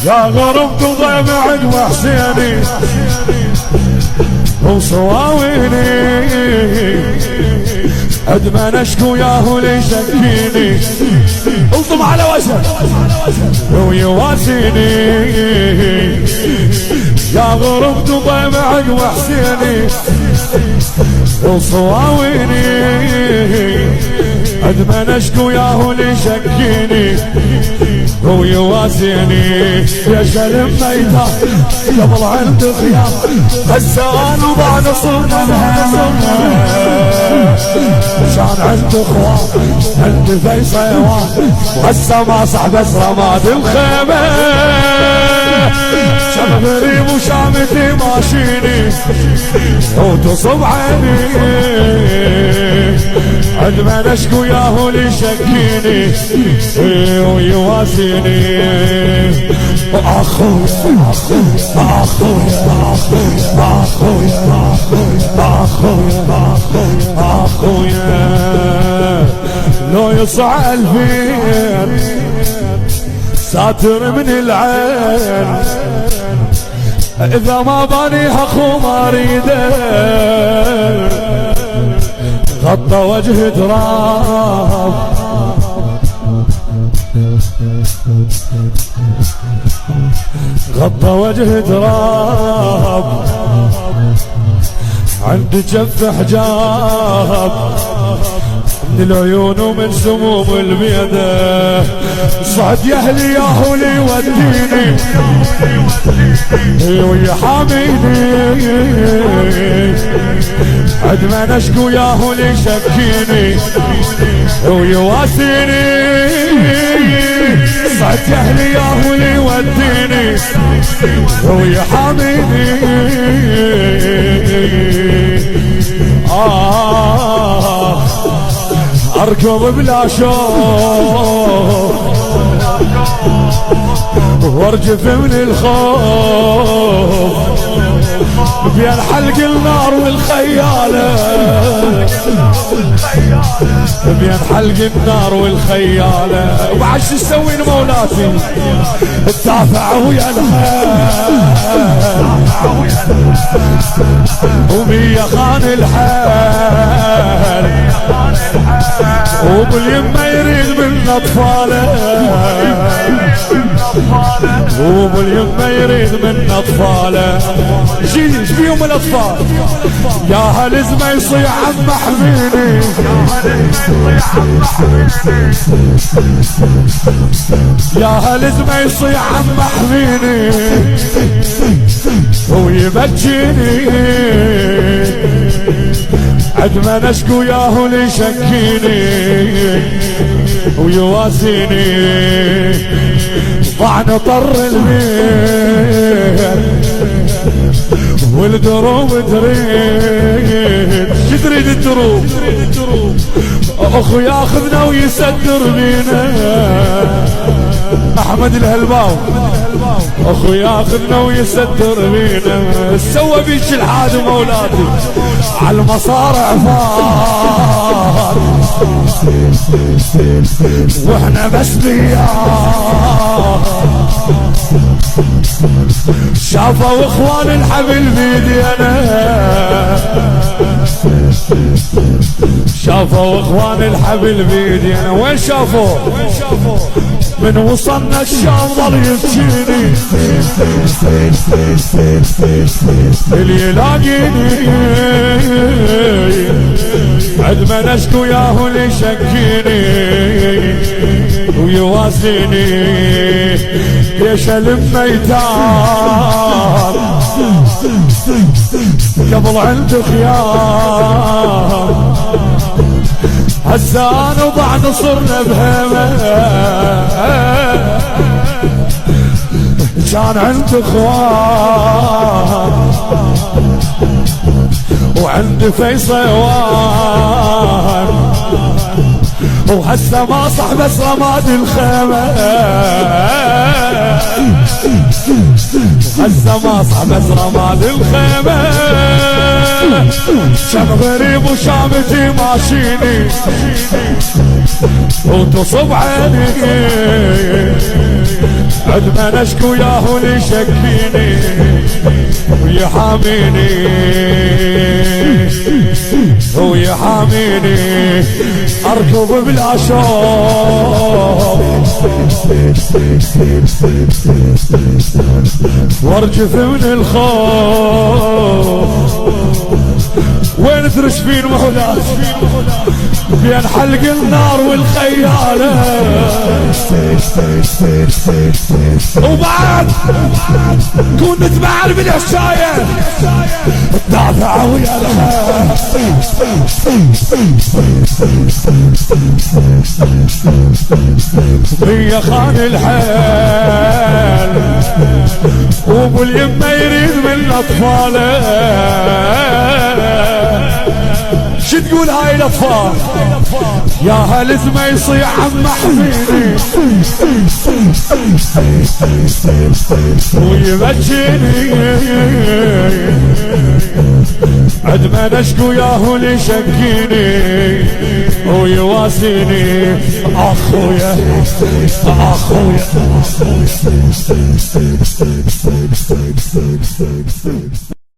يا غرب ضيمعك وحسيني وصواويني قد ما نشكو ياهو ليشكيني الطم على وجهك ويواسيني يا غرب ضيمعك وحسيني وصواويني قد ما نشكو ياهو ليشكيني هو يواسيني يا شلم ميتا قبل عند خيام هالسوان وبعد صرنا شان عند اخوان عند في صيوان وهسه ما صح بس رماد الخيمه شام غريب وشامتي ماشيني وتصب عيني قد ما نشكو ياهو ليشكيني ويواسيني اخويا اخويا اخويا اخويا اخويا لو يصع الفين ساتر من العين اذا ما بانيها اخو ما اريده غطى وجه تراب غطى وجه تراب عند جف حجاب من العيون ومن سموم البيده صعد يا اهلي ياهو لي وديني ويا حاميني عد ما نشكو ياهو لي شكيني ويواسيني صعد يا اهلي ياهو لي وديني ويا حاميني اركض بلا شوق وارجف من الخوف بين حلق النار والخيالة بين حلق النار والخيالة وبعد شو تسوين مولاتي الدافع ويا الخيل ومية خان الحال وباليمة يريد من اطفاله وباليمة يريد من اطفاله ايش بيهم الاطفال يا هالزمة يصيح عم حميني يا هالزمة يصيح عم حميني ويبكيني عد ما نشكو ياهو ليشكيني ويواسيني ضعن طر البيت والدروب تريد شو تريد الدروب اخو ياخذنا ويسدر بينا احمد الهلباو اخو ياخذنا ويسدر بينا سوى بيش الحاد مولاتي على المصارع فار واحنا بس بياه شافوا اخوان الحبل بيدينا شافوا اخوان الحبل بيدينا وين شافوا من وصلنا الشام ظل يبكيني اللي يلاقيني عد ما نشكو ياهو ليشكيني ويواسيني ليش الميتان قبل عند خيام هزان وضع نصرنا بهمه كان عند اخوان وعند فيصوان وهسه ما صح بس رماد الخيمه هسه ما صح بس رماد الخيمه كان غريب وشامتي ماشيني وتصب عيني عندما نشكو ياهو اللي يشكيني ويحاميني ويحاميني اركض بلا شوق وارجف من الخوف وين ترشفين مهلات بين حلق النار والخيالة وبعد كنت بعد بالحشاية الدافع ويا هي خان الحال وابو اليمة يريد من اطفاله شو تقول هاي الاطفال يا هل ما يصيح عم حميني ويبجيني عندما نشكو ياهو اللي يشكيني ويواسيني اخويا اخويا